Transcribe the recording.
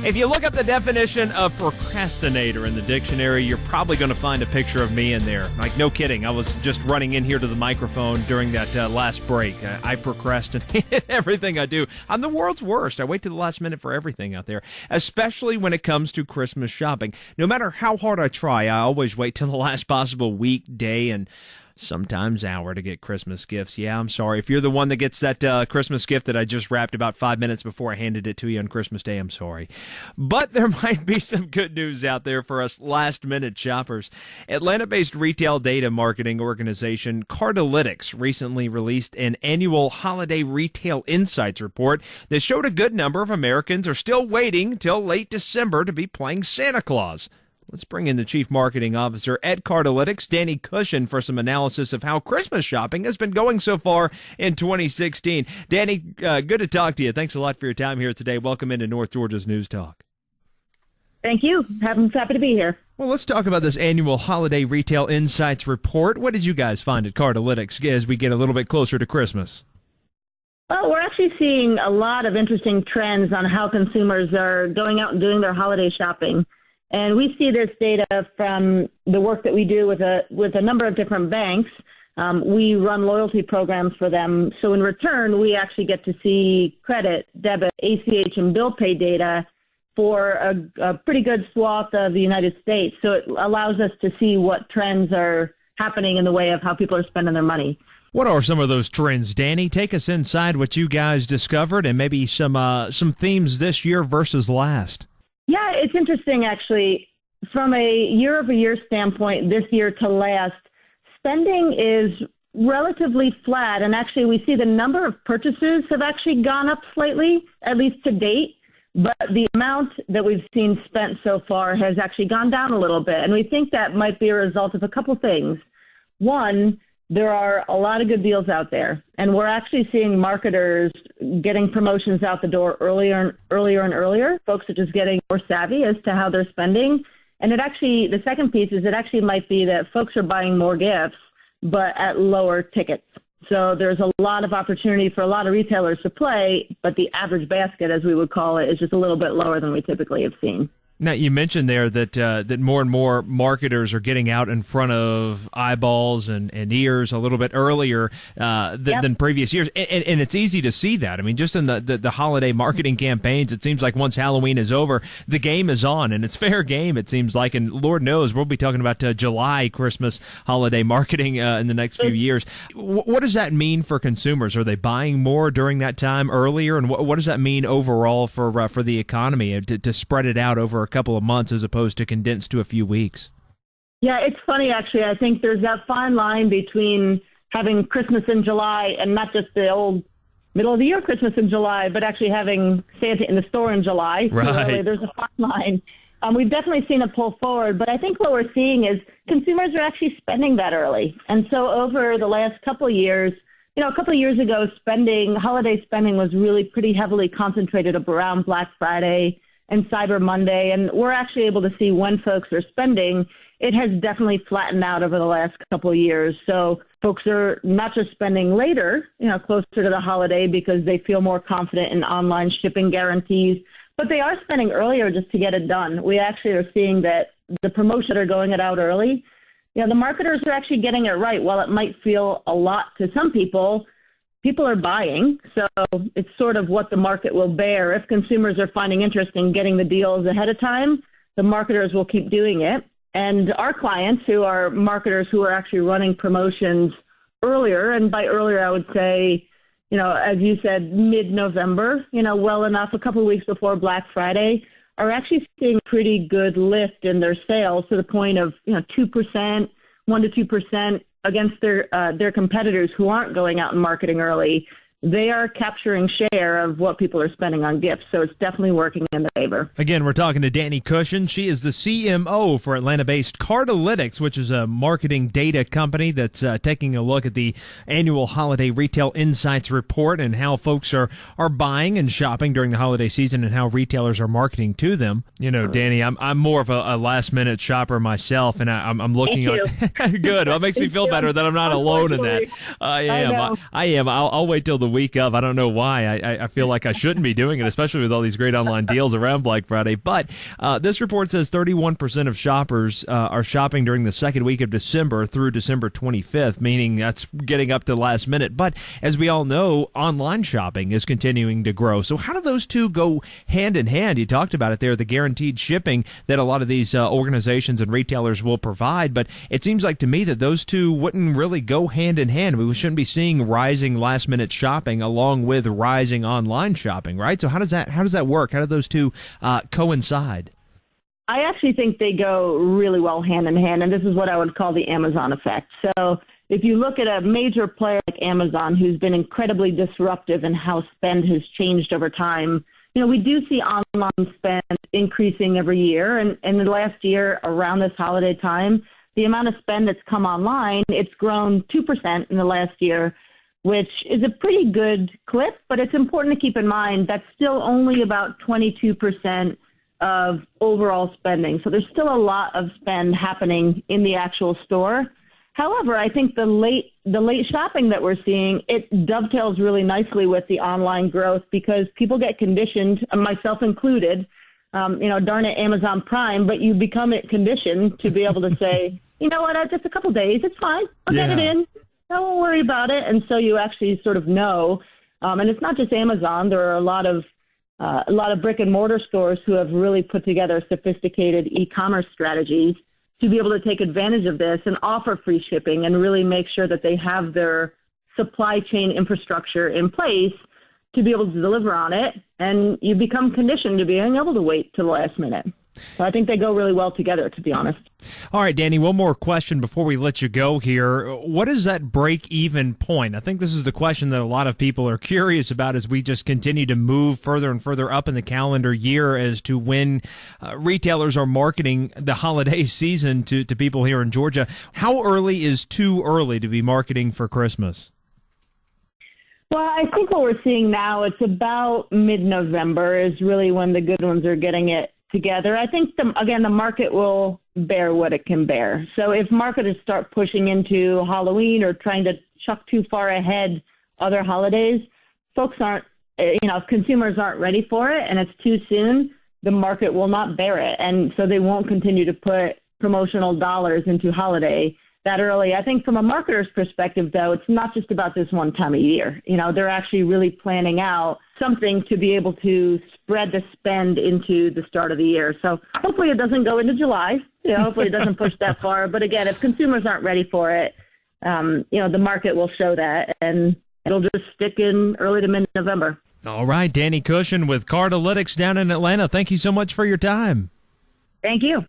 If you look up the definition of procrastinator in the dictionary, you're probably going to find a picture of me in there. Like, no kidding. I was just running in here to the microphone during that last break. I procrastinate everything I do. I'm the world's worst. I wait to the last minute for everything out there, especially when it comes to Christmas shopping. No matter how hard I try, I always wait till the last possible week, day, and sometimes hour to get Christmas gifts. Yeah, I'm sorry. If you're the one that gets that Christmas gift that I just wrapped about 5 minutes before I handed it to you on Christmas Day, I'm sorry. But there might be some good news out there for us last-minute shoppers. Atlanta-based retail data marketing organization Cardlytics recently released an annual holiday retail insights report that showed a good number of Americans are still waiting till late December to be playing Santa Claus. Let's bring in the Chief Marketing Officer at Cardlytics, Dani Cushion, for some analysis of how Christmas shopping has been going so far in 2016. Dani, good to talk to you. Thanks a lot for your time here today. Welcome into North Georgia's News Talk. Thank you. Happy to be here. Well, let's talk about this annual Holiday Retail Insights Report. What did you guys find at Cardlytics as we get a little bit closer to Christmas? Well, we're actually seeing a lot of interesting trends on how consumers are going out and doing their holiday shopping. And we see this data from the work that we do with a number of different banks. We run loyalty programs for them. So in return, we actually get to see credit, debit, ACH, and bill pay data for a pretty good swath of the United States. So it allows us to see what trends are happening in the way of how people are spending their money. What are some of those trends, Dani? Take us inside what you guys discovered and maybe some themes this year versus last. Yeah, it's interesting, actually. From a year-over-year standpoint, this year to last, spending is relatively flat. And actually, we see the number of purchases have actually gone up slightly, at least to date. But the amount that we've seen spent so far has actually gone down a little bit. And we think that might be a result of a couple things. One, there are a lot of good deals out there, and we're actually seeing marketers getting promotions out the door earlier and earlier. Folks are just getting more savvy as to how they're spending. And the second piece is it actually might be that folks are buying more gifts, but at lower tickets. So there's a lot of opportunity for a lot of retailers to play, but the average basket, as we would call it, is just a little bit lower than we typically have seen. Now, you mentioned there that more and more marketers are getting out in front of eyeballs and ears a little bit earlier than previous years. And it's easy to see that. I mean, just in the holiday marketing campaigns, it seems like once Halloween is over, the game is on. And it's fair game, it seems like. And Lord knows, we'll be talking about July Christmas holiday marketing in the next few years. What does that mean for consumers? Are they buying more during that time earlier? And what does that mean overall for the economy to spread it out over a couple of months as opposed to condensed to a few weeks? Yeah, it's funny, actually. I think there's that fine line between having Christmas in July and not just the old middle of the year Christmas in July, but actually having Santa in the store in July. Right. There's a fine line. We've definitely seen a pull forward, but I think what we're seeing is consumers are actually spending that early. And so over the last couple of years, a couple of years ago, holiday spending was really pretty heavily concentrated around Black Friday and Cyber Monday, and we're actually able to see when folks are spending. It has definitely flattened out over the last couple of years. So folks are not just spending later, closer to the holiday because they feel more confident in online shipping guarantees, but they are spending earlier just to get it done. We actually are seeing that the promotions that are going it out early, the marketers are actually getting it right. While it might feel a lot to some people, people are buying, so it's sort of what the market will bear. If consumers are finding interest in getting the deals ahead of time, the marketers will keep doing it. And our clients, who are marketers who are actually running promotions earlier, and by earlier I would say, as you said, mid-November, well enough, a couple of weeks before Black Friday, are actually seeing pretty good lift in their sales to the point of 2%, 1 to 2%. Against their competitors who aren't going out and marketing early. They are capturing share of what people are spending on gifts, so it's definitely working in their favor. Again, we're talking to Dani Cushion. She is the CMO for Atlanta-based Cardlytics, which is a marketing data company that's taking a look at the annual Holiday Retail Insights Report and how folks are buying and shopping during the holiday season and how retailers are marketing to them. Dani, I'm more of a last-minute shopper myself, and I'm looking at good. Well, it makes me feel better that I'm not alone in that. I am. I'll wait till the week of. I don't know why. I feel like I shouldn't be doing it, especially with all these great online deals around Black Friday. But this report says 31% of shoppers are shopping during the second week of December through December 25th, meaning that's getting up to the last minute. But as we all know, online shopping is continuing to grow. So how do those two go hand in hand? You talked about it there, the guaranteed shipping that a lot of these organizations and retailers will provide. But it seems like to me that those two wouldn't really go hand in hand. We shouldn't be seeing rising last minute shopping along with rising online shopping, right? So how does that work? How do those two coincide? I actually think they go really well hand in hand, and this is what I would call the Amazon effect. So if you look at a major player like Amazon, who's been incredibly disruptive in how spend has changed over time, we do see online spend increasing every year. And in the last year, around this holiday time, the amount of spend that's come online, it's grown 2% in the last year, which is a pretty good clip. But it's important to keep in mind that's still only about 22% of overall spending. So there's still a lot of spend happening in the actual store. However, I think the late shopping that we're seeing, it dovetails really nicely with the online growth because people get conditioned, myself included, darn it, Amazon Prime, but you become conditioned to be able to say, you know what, just a couple days, it's fine, I'll get it in, don't worry about it. And so you actually sort of know, and it's not just Amazon, there are a lot of brick and mortar stores who have really put together sophisticated e-commerce strategies to be able to take advantage of this and offer free shipping and really make sure that they have their supply chain infrastructure in place to be able to deliver on it. And you become conditioned to being able to wait till the last minute. So I think they go really well together, to be honest. All right, Dani, one more question before we let you go here. What is that break-even point? I think this is the question that a lot of people are curious about as we just continue to move further and further up in the calendar year as to when retailers are marketing the holiday season to people here in Georgia. How early is too early to be marketing for Christmas? Well, I think what we're seeing now, it's about mid-November is really when the good ones are getting it together. I think, the market will bear what it can bear. So if marketers start pushing into Halloween or trying to chuck too far ahead other holidays, folks aren't, if consumers aren't ready for it and it's too soon, the market will not bear it. And so they won't continue to put promotional dollars into holiday that early. I think from a marketer's perspective, though, it's not just about this one time a year. They're actually really planning out something to be able to spread the spend into the start of the year. So hopefully it doesn't go into July. Hopefully it doesn't push that far. But again, if consumers aren't ready for it, the market will show that, and it'll just stick in early to mid-November. All right, Dani Cushion with Cardlytics down in Atlanta. Thank you so much for your time. Thank you.